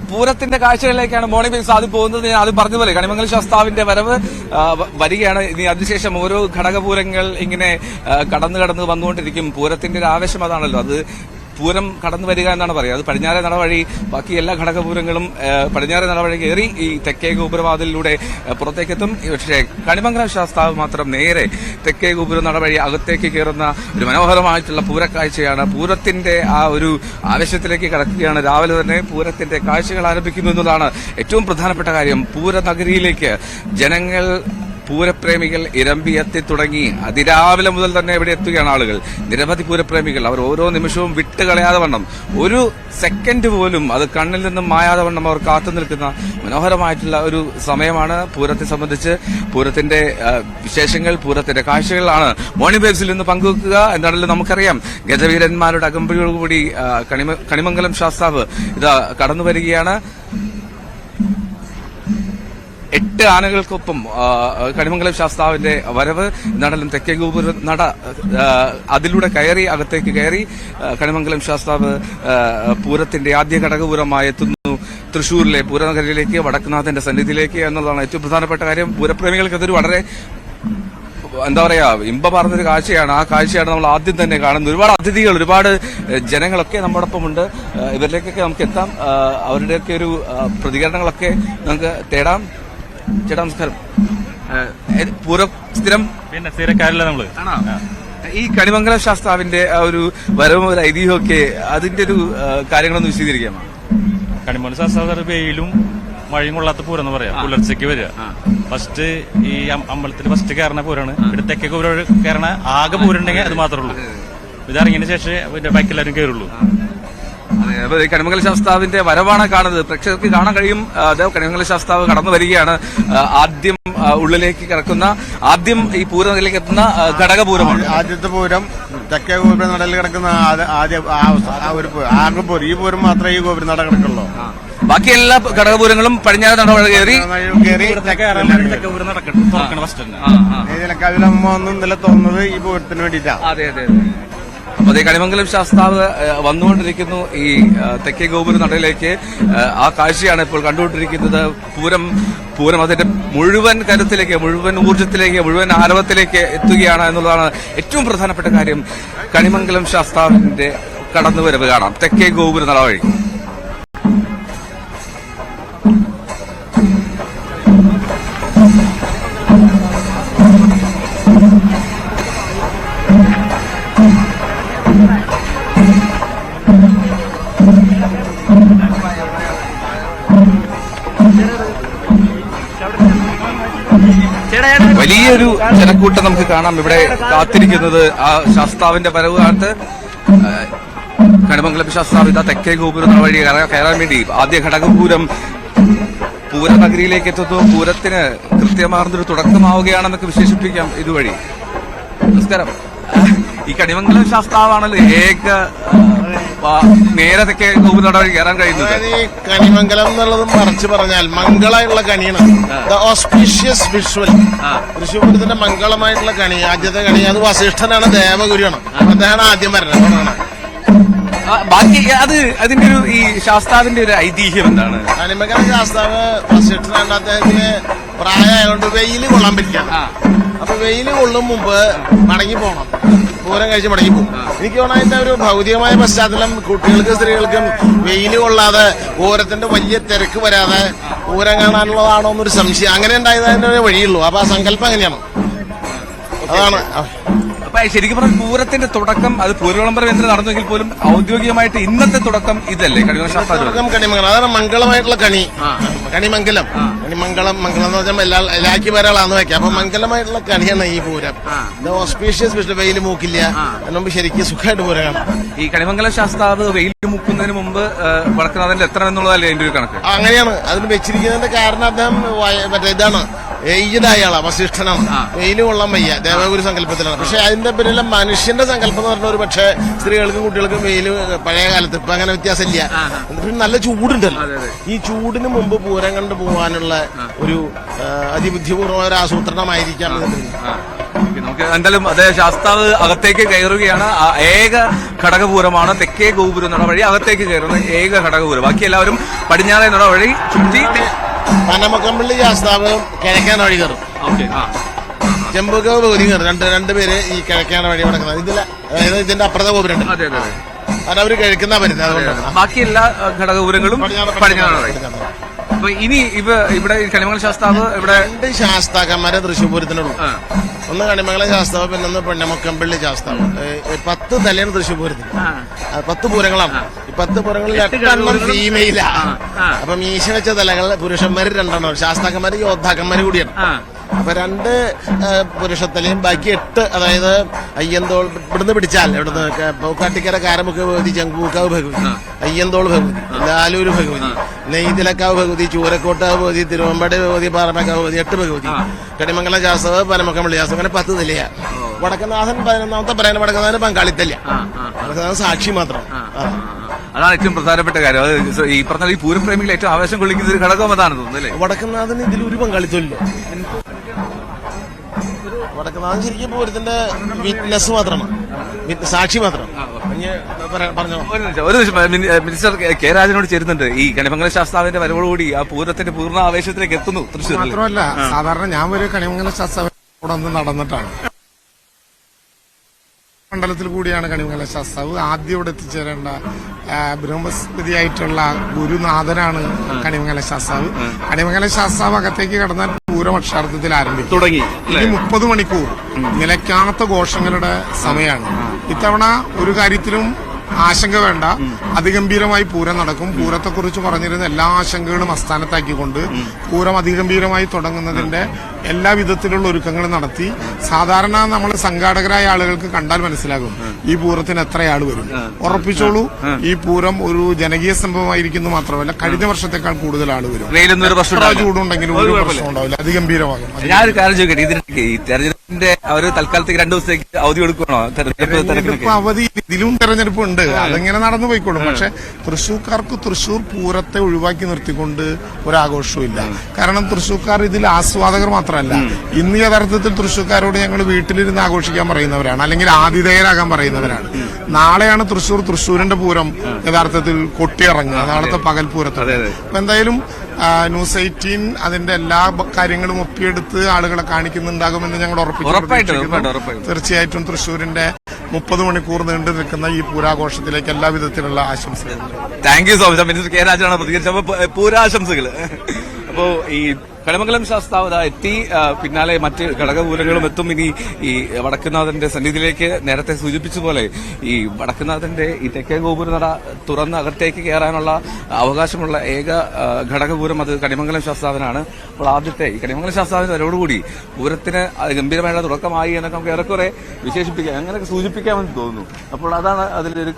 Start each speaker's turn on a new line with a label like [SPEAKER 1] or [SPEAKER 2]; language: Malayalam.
[SPEAKER 1] പൂരത്തിന്റെ കാഴ്ചകളിലേക്കാണ് മോർണിംഗ് ബേസ് ആദ്യം പോകുന്നത്. ഞാൻ ആദ്യം പറഞ്ഞതുപോലെ കണിമംഗലം ശാസ്താവിന്റെ വരവ് വരികയാണ്. ഇനി അതിനുശേഷം ഓരോ ഘടകപൂരങ്ങൾ ഇങ്ങനെ കടന്നു വന്നുകൊണ്ടിരിക്കും. പൂരത്തിന്റെ ഒരു ആവേശം അതാണല്ലോ. അത് പൂരം കടന്നു വരിക എന്നാണ് പറയുക. അത് പടിഞ്ഞാറേ നട വഴി ബാക്കി എല്ലാ ഘടകപൂരങ്ങളും പടിഞ്ഞാറേ നട വഴി കയറി ഈ തെക്കേ ഗോപുരവാതിലൂടെ പുറത്തേക്കെത്തും. പക്ഷേ കണിമംഗലം ശാസ്താവ് മാത്രം നേരെ തെക്കേ ഗോപുര നട വഴി അകത്തേക്ക് കയറുന്ന ഒരു മനോഹരമായിട്ടുള്ള പൂരക്കാഴ്ചയാണ്. പൂരത്തിന്റെ ആ ഒരു ആവേശത്തിലേക്ക് കടക്കുകയാണ്. രാവിലെ തന്നെ പൂരത്തിന്റെ കാഴ്ചകൾ ആരംഭിക്കുന്നു എന്നതാണ് ഏറ്റവും പ്രധാനപ്പെട്ട കാര്യം. പൂരനഗരിയിലേക്ക് ജനങ്ങൾ പൂരപ്രേമികൾ ഇരമ്പിയെത്തി തുടങ്ങി. അതിരാവിലെ മുതൽ തന്നെ ഇവിടെ എത്തുകയാണ് ആളുകൾ. നിരവധി പൂരപ്രേമികൾ അവർ ഓരോ നിമിഷവും വിട്ടുകളയാതെ വണ്ണം, ഒരു സെക്കൻഡ് പോലും അത് കണ്ണിൽ നിന്നും മായാതെ വണ്ണം അവർ കാത്തു നിൽക്കുന്ന മനോഹരമായിട്ടുള്ള ഒരു സമയമാണ്. പൂരത്തെ സംബന്ധിച്ച് പൂരത്തിന്റെ വിശേഷങ്ങൾ, പൂരത്തിന്റെ കാഴ്ചകളാണ് മോർണിംഗ് വേവ്സിൽ നിന്ന് പങ്കുവെക്കുക. എന്താണെങ്കിലും നമുക്കറിയാം, ഗജവീരന്മാരുടെ അകമ്പടിയോടുകൂടി കണിമംഗലം ശാസ്താവ് ഇതാ കടന്നു വരികയാണ്. 8 ആനകൾക്കൊപ്പം കണിമംഗലം ശാസ്താവിന്റെ വരവ്. നടലും തെക്കേ ഗോപുര നട അതിലൂടെ കയറി അകത്തേക്ക് കയറി കണിമംഗലം ശാസ്താവ് പൂരത്തിന്റെ ആദ്യ ഘടകപൂരമായി എത്തുന്നു. തൃശൂരിലെ പൂരനഗരിയിലേക്ക്, വടക്കുനാഥന്റെ സന്നിധിയിലേക്ക് എന്നുള്ളതാണ് ഏറ്റവും പ്രധാനപ്പെട്ട കാര്യം. പൂരപ്രേമികൾക്ക് അതൊരു വളരെ എന്താ പറയാ ഇമ്പമാർന്നൊരു കാഴ്ചയാണ്. ആ കാഴ്ചയാണ് നമ്മൾ ആദ്യം തന്നെ കാണുന്നത്. ഒരുപാട് അതിഥികൾ, ഒരുപാട് ജനങ്ങളൊക്കെ നമ്മോടൊപ്പമുണ്ട്. ഇവരിലേക്കൊക്കെ നമുക്ക് എത്താം. അവരുടെയൊക്കെ ഒരു പ്രതികരണങ്ങളൊക്കെ നമുക്ക് തേടാം. ചേട്ടാ നമസ്കാരം. പൂരം സ്ഥിരം
[SPEAKER 2] പിന്നെ സ്ഥിരക്കാരല്ല നമ്മള്.
[SPEAKER 1] ഈ കണിമംഗലം ശാസ്താവിന്റെ ഒരു വരവും ഒരു ഐതിഹ്യമൊക്കെ അതിന്റെ ഒരു കാര്യങ്ങളൊന്ന് വിശദീകരിക്കാമോ?
[SPEAKER 2] കണിമംഗലം ശാസ്താവ് വെയിലും മഴയും കൊള്ളാത്ത പൂരം എന്ന് പറയാം. പുലർച്ചയ്ക്ക് വരിക. ഫസ്റ്റ് ഈ അമ്പലത്തിൽ ഫസ്റ്റ് കയറുന്ന പൂരാണ്. ഇവിടെ തെക്കേ പൂരം കയറണ ആകെ പൂരുണ്ടെങ്കിൽ അത് മാത്രമേ ഉള്ളൂ. ഇതറിഞ്ഞതിന് ശേഷം ബാക്കിയെല്ലാവരും കയറുള്ളൂ.
[SPEAKER 1] കണിമംഗലം ശാസ്താവിന്റെ വരവാണ് കാണുന്നത്. പ്രേക്ഷകർക്ക് കാണാൻ കഴിയും. കണിമംഗലം ശാസ്താവ് കടന്നു വരികയാണ്. ആദ്യം ഉള്ളിലേക്ക് കിടക്കുന്ന, ആദ്യം ഈ പൂരനഗരിയിലേക്ക് എത്തുന്ന ഘടകപൂരമാണ്.
[SPEAKER 3] ആദ്യത്തെ പൂരം തെക്കേ ഗോപുര നടയിൽ കിടക്കുന്ന ഒരു പൂരം. ഈ പൂരം മാത്രമേ ഈ ഗോപുര നട കിടക്കുള്ളൂ.
[SPEAKER 1] ബാക്കി എല്ലാ ഘടകപൂരങ്ങളും പടിഞ്ഞാറ് നട കയറി
[SPEAKER 3] ഇതിലൊന്നും ഇന്നലെ തോന്നുന്നത് ഈ പൂരത്തിന് വേണ്ടിയിട്ടാണ്.
[SPEAKER 1] അതെ അതെ അതെ. അപ്പൊ അതേ കണിമംഗലം ശാസ്താവ് വന്നുകൊണ്ടിരിക്കുന്നു ഈ തെക്കേ ഗോപുര നടയിലേക്ക്. ആ കാഴ്ചയാണ് ഇപ്പോൾ കണ്ടുകൊണ്ടിരിക്കുന്നത്. പൂരം അതിന്റെ മുഴുവൻ കരുത്തിലേക്ക്, മുഴുവൻ ഊർജ്ജത്തിലേക്ക്, മുഴുവൻ ആരവത്തിലേക്ക് എത്തുകയാണ് എന്നുള്ളതാണ് ഏറ്റവും പ്രധാനപ്പെട്ട കാര്യം. കണിമംഗലം ശാസ്താവിന്റെ കടന്നുവരവ് കാണാം തെക്കേ ഗോപുര നട വഴി. വലിയൊരു ജനക്കൂട്ടം നമുക്ക് കാണാം ഇവിടെ കാത്തിരിക്കുന്നത് ആ ശാസ്താവിന്റെ വരവ് കാലത്ത്. കണിമംഗലം ശാസ്താവ് ഇതാ തെക്കേ ഗോപുരം വഴി കയറാൻ വേണ്ടി ആദ്യ ഘടകപൂരം പൂരനഗരിയിലേക്ക് എത്തുന്നു. പൂരത്തിന് കൃത്യമാർന്നൊരു തുടക്കമാവുകയാണെന്നൊക്കെ വിശേഷിപ്പിക്കാം ഇതുവഴി. നമസ്കാരം. ഈ കണിമംഗലം ശാസ്താവാണല്ലോ നേരെ തെക്കേ ഗോപുര വഴി കയറാൻ കഴിയുന്നത്.
[SPEAKER 3] ഈ കണിമംഗലം എന്നുള്ളത് മറിച്ച് പറഞ്ഞാൽ മംഗളമായിട്ടുള്ള കണിയാണ്. The auspicious visual. തൃശ്ശൂർ പൂരത്തിന്റെ മംഗളമായിട്ടുള്ള കണി, ആദ്യത്തെ കണി അത് വസിഷ്ഠനാണ്, ദേവഗുരുവാണ്. അദ്ദേഹമാണ് ആദ്യം വരുന്നത്.
[SPEAKER 1] ബാക്കി അതിന്റെ ഒരു ഈ ശാസ്താവിന്റെ ഒരു ഐതിഹ്യം എന്താണ്?
[SPEAKER 3] കണിമംഗലം ശാസ്താവ് വസിഷ്ഠനാണ്. അദ്ദേഹത്തിന് പ്രായമായതുകൊണ്ട് വെയില് കൊള്ളാൻ പറ്റില്ല. അപ്പൊ വെയില് കൊള്ളും മുമ്പ് മടങ്ങി പോകണം. പൂരം കഴിച്ച് മടങ്ങി പോകും. എനിക്ക് തോന്നുന്നു അതിന്റെ ഒരു ഭൗതികമായ പശ്ചാത്തലം കുട്ടികൾക്കും സ്ത്രീകൾക്കും വെയില് കൊള്ളാതെ പൂരത്തിന്റെ വലിയ തിരക്ക് വരാതെ പൂരം കാണാനുള്ളതാണോ എന്നൊരു സംശയം. അങ്ങനെ ഉണ്ടായതിന്റെ ഒരു വഴിയുള്ളൂ. അപ്പൊ ആ സങ്കല്പം എങ്ങനെയാണ്? അതാണ്.
[SPEAKER 1] അപ്പൊ ശരിക്കും പറഞ്ഞാൽ പൂരത്തിന്റെ തുടക്കം അത് പൂരവിളംബരം എന്ന് നടന്നെങ്കിൽ പോലും ഔദ്യോഗികമായിട്ട് ഇന്നത്തെ തുടക്കം ഇതല്ലേ
[SPEAKER 3] തുടക്കം കണിമംഗലം. അതാണ് മംഗളമായിട്ടുള്ള കണി. കണിമംഗലം. മംഗളം എന്ന് പറഞ്ഞാൽ എല്ലാക്കി വരാളാന്ന് വെക്കാം. അപ്പൊ മംഗലമായിട്ടുള്ള കണിയാണ് ഈ പൂരം. ഓസ്പീഷ്യസ് വിഷ്ണു. വെയിൽ മൂക്കില്ല. അതിനുമുമ്പ് ശരിക്കും സുഖമായിട്ട് പൂരം കാണാം.
[SPEAKER 1] ഈ കണിമംഗലം ശാസ്താവ് വെയിൽ മുക്കുന്നതിന് മുമ്പ് വടക്കുനാഥന്റെ എത്തണം എന്നുള്ളതല്ലേ അതിന്റെ ഒരു കണക്ക്?
[SPEAKER 3] അങ്ങനെയാണ് അതിന് വെച്ചിരിക്കുന്നതിന്റെ കാരണം. അദ്ദേഹം മറ്റേ ഇതാണ്, ഏജ്ഡ് ആയാളാ, വസിഷ്ഠനാണ്. വെയിൽ കൊള്ളാൻ വയ്യ, ദേവഗുരു സങ്കല്പത്തിലാണ്. പക്ഷെ അതിന്റെ പിന്നിലെ മനുഷ്യന്റെ സങ്കല്പം എന്ന് പറഞ്ഞ ഒരു പക്ഷേ സ്ത്രീകൾക്കും കുട്ടികൾക്കും വെയിൽ പഴയ കാലത്ത് ഇപ്പൊ അങ്ങനെ വ്യത്യാസമില്ല. നല്ല ചൂടുണ്ടല്ലോ. ഈ ചൂടിന് മുമ്പ് പൂരം കണ്ടു പോകാനുള്ള ഒരു അതിബുദ്ധിപൂർവമായ ഒരു ആസൂത്രണമായിരിക്കാം.
[SPEAKER 1] നമുക്ക് എന്തായാലും അതെ ശാസ്താവ് അകത്തേക്ക് കയറുകയാണ്. ഏക ഘടകപൂരമാണ് തെക്കേ ഗോപുരം നട വഴി അകത്തേക്ക് കയറുന്ന ഏക ഘടകപൂരം. ബാക്കി എല്ലാവരും പടിഞ്ഞാറേ നട വഴി ചുറ്റി
[SPEAKER 3] പനമക്കമ്പള്ളി ശാസ്താവ് കിഴക്കാൻ വഴി കയറും. ചെമ്പുകാവ് ഭഗവതി കയറും. രണ്ടുപേര് ഈ കിഴക്കാൻ വഴി നടക്കുന്നത്. അതായത് ഇതിന്റെ അപ്പുറത്തെ ഗോപുരം അതവര് കഴിക്കുന്ന വരുന്നത്. അതുകൊണ്ടാണ്
[SPEAKER 1] ബാക്കി എല്ലാ ഘടകപൂരങ്ങളും പടിഞ്ഞാറ്. അപ്പൊ ഇനി ഇവിടെ കണിമംഗലം ശാസ്താവ് ഇവിടെ
[SPEAKER 3] 2 ശാസ്താക്കന്മാരെ തൃശ്ശൂർ പൂരത്തിനുള്ളൂ. ഒന്ന് കണിമംഗലം ശാസ്താവ്, പിന്നെ ഒന്ന് പെണ്ണമക്കമ്പള്ളി ശാസ്താവ്. 10 തലയാണ് തൃശ്ശൂർ പൂരത്തിന്. 10 പൂരങ്ങളാണ്. ഈ 10 പൂരങ്ങളിൽ 8 ഫീമെയിലാ. അപ്പൊ മീശ വെച്ച തലകൾ പുരുഷന്മാര് 2 ശാസ്താക്കന്മാര് യോദ്ധാക്കന്മാര് കൂടിയാണ്. അപ്പൊ 2 പുരുഷത്തലയും ബാക്കി 8, അതായത് അയ്യന്തോൾ ഇവിടുന്ന് പിടിച്ചാൽ ഇവിടുന്ന് പൂക്കാട്ടിക്കര കാരമുക്ക് ഭഗവതി, ചെങ്കൂക്കാവ് ഭഗവതി, അയ്യന്തോൾ ഭഗവതി, ലാലൂര് ഭഗവതി, നെയ്തിലക്കാവ് ഭഗവതി, ചൂരക്കോട്ടാവ് ഭഗവതി, തിരുവമ്പാടി ഭഗവതി, പാറമക്കാവ് ഭഗവതി, 8 ഭഗവതി, കണിമംഗലം ശാസ്താവ്, പനമക്കമ്പള്ളി ശാസ്താവ്, അങ്ങനെ 10 നിലയാ. വടക്കനാഥൻ 11ാമത്തെ പറയാൻ വടക്കനാഥന് പങ്കാളിത്തല്ല. വടക്കനാഥൻ സാക്ഷി മാത്രം.
[SPEAKER 1] അതാണ് ഏറ്റവും പ്രധാനപ്പെട്ട കാര്യം. അത് ഈ പറഞ്ഞ ഈ പൂരപ്രേമികൾ ഏറ്റവും ആവേശം കൊള്ളിക്കുന്ന ഒരു ഘടകം അതാണ് തോന്നുന്നു അല്ലേ?
[SPEAKER 3] വടക്കനാഥന് ഇതിലൊരു പങ്കാളിത്തമില്ല. വടക്കനാഥൻ ശരിക്കും പൂരത്തിന്റെ വിറ്റ്നസ് മാത്രമാണ്, സാക്ഷി മാത്രം. പറഞ്ഞോ.
[SPEAKER 1] ഒരു നിമിഷം മിനിസ്റ്റർ കെ രാജനോട് ചേരുന്നുണ്ട്. ഈ കണിമംഗലം ശാസ്താവിന്റെ വരവോടുകൂടി ആ പൂരത്തിന്റെ പൂർണ്ണ ആവേശത്തിലേക്ക് എത്തുന്നു തൃശ്ശൂർ.
[SPEAKER 4] മാത്രമല്ല, സാധാരണ ഞാൻ ഒരു കണിമംഗലം ശാസ്താവ് ഇവിടെ ഒന്ന് നടന്നിട്ടാണ്. മണ്ഡലത്തിൽ കൂടിയാണ് കണിമംഗലം ശാസ്താവ്. ആദ്യം ഇവിടെ എത്തിച്ചേരേണ്ട ബ്രഹ്മസ്പതിയായിട്ടുള്ള ഗുരുനാഥനാണ് കണിമംഗലം ശാസ്താവ്. കണിമംഗലം ശാസ്താവ് അകത്തേക്ക് കടന്നാൽ പൂരം അക്ഷരാർത്ഥത്തിൽ ആരംഭിക്കും.
[SPEAKER 1] തുടങ്ങി.
[SPEAKER 4] ഇനി 30 മണിക്കൂർ നിലയ്ക്കാത്ത ഘോഷങ്ങളുടെ സമയമാണ്. ഇത്തവണ ഒരു കാര്യത്തിലും ആശങ്ക വേണ്ട. അതിഗംഭീരമായി പൂരം നടക്കും. പൂരത്തെക്കുറിച്ച് പറഞ്ഞിരുന്ന എല്ലാ ആശങ്കകളും അസ്ഥാനത്താക്കിക്കൊണ്ട് പൂരം അതിഗംഭീരമായി തുടങ്ങുന്നതിന്റെ എല്ലാ വിധത്തിലുള്ള ഒരുക്കങ്ങളും നടത്തി. സാധാരണ നമ്മൾ സംഘാടകരായ ആളുകൾക്ക് കണ്ടാൽ മനസ്സിലാകും ഈ പൂരത്തിന് എത്ര ആൾ വരും. ഉറപ്പിച്ചോളൂ, ഈ പൂരം ഒരു ജനകീയ സംഭവമായിരിക്കുന്നു. മാത്രമല്ല, കഴിഞ്ഞ വർഷത്തെക്കാൾ കൂടുതൽ ആൾ വരും. ചൂടുണ്ടെങ്കിലും ഒരു പ്രശ്നം ഉണ്ടാവില്ല. അതിഗംഭീരമാകും.
[SPEAKER 1] ഞാനൊരു കാര്യം ചോദിക്കട്ടെ, ഇതിനിടയ്ക്ക് ഈ തെരഞ്ഞെടുപ്പിന്റെ ഒരു തൽക്കാലത്തേക്ക് 2 ദിവസത്തേക്ക് അവധി കൊടുക്കണോ?
[SPEAKER 4] തെരഞ്ഞെടുപ്പ് അവധി, ഇതിലും തെരഞ്ഞെടുപ്പ് ഉണ്ട്. അതെങ്ങനെ നടന്നു പോയിക്കോളും. പക്ഷെ തൃശ്ശൂർക്കാർക്ക് തൃശ്ശൂർ പൂരത്തെ ഒഴിവാക്കി നിർത്തിക്കൊണ്ട് ഒരാഘോഷവും ഇല്ല. കാരണം തൃശ്ശൂർക്കാർ ഇതിൽ ആസ്വാദകർ മാത്രമല്ല, ഇന്ന് യഥാർത്ഥത്തിൽ തൃശ്ശൂർക്കാരോട് ഞങ്ങൾ വീട്ടിലിരുന്ന് ആഘോഷിക്കാൻ പറയുന്നവരാണ്, അല്ലെങ്കിൽ ആതിഥേയരാകാൻ പറയുന്നവരാണ്. നാളെയാണ് തൃശ്ശൂരിന്റെ പൂരം യഥാർത്ഥത്തിൽ കൊട്ടിയിറങ്ങുക, നാളത്തെ പകൽ പൂരത്തോടെ. അപ്പൊ എന്തായാലും ന്യൂസ് 18 അതിന്റെ എല്ലാ കാര്യങ്ങളും ഒപ്പിയെടുത്ത് ആളുകളെ കാണിക്കുന്നുണ്ടാകുമെന്ന് ഞങ്ങൾ ഉറപ്പിച്ചു. തീർച്ചയായിട്ടും തൃശ്ശൂരിന്റെ 30 മണിക്കൂർ നീണ്ടു നിൽക്കുന്ന ഈ പൂരാഘോഷത്തിലേക്ക് എല്ലാ വിധത്തിലുള്ള ആശംസകൾ.
[SPEAKER 1] Thank you so much. Minister K രാജനാണ് പ്രതികരിച്ചത്. പൂരാശംസകൾ. അപ്പോ ഈ കണിമംഗലം ശാസ്താവ് എത്തി, പിന്നാലെ മറ്റ് ഘടകപൂരങ്ങളും എത്തും. ഇനി ഈ വടക്കുനാഥന്റെ സന്നിധിയിലേക്ക് നേരത്തെ സൂചിപ്പിച്ച പോലെ ഈ വടക്കുനാഥന്റെ ഈ തെക്കേ ഗോപുര നട തുറന്ന് അകത്തേക്ക് കയറാനുള്ള അവകാശമുള്ള ഏക ഘടകപൂരം അത് കണിമംഗലം ശാസ്താവിനാണ്. അപ്പോൾ ആദ്യത്തെ ഈ കണിമംഗലം ശാസ്താവിന്റെ വരവോടുകൂടി പൂരത്തിന് ഗംഭീരമായ തുടക്കമായി എന്നൊക്കെ നമുക്ക് ഏറെക്കുറെ വിശേഷിപ്പിക്കാം, അങ്ങനെയൊക്കെ സൂചിപ്പിക്കാമെന്ന് തോന്നുന്നു. അപ്പോൾ അതാണ് അതിലൊരു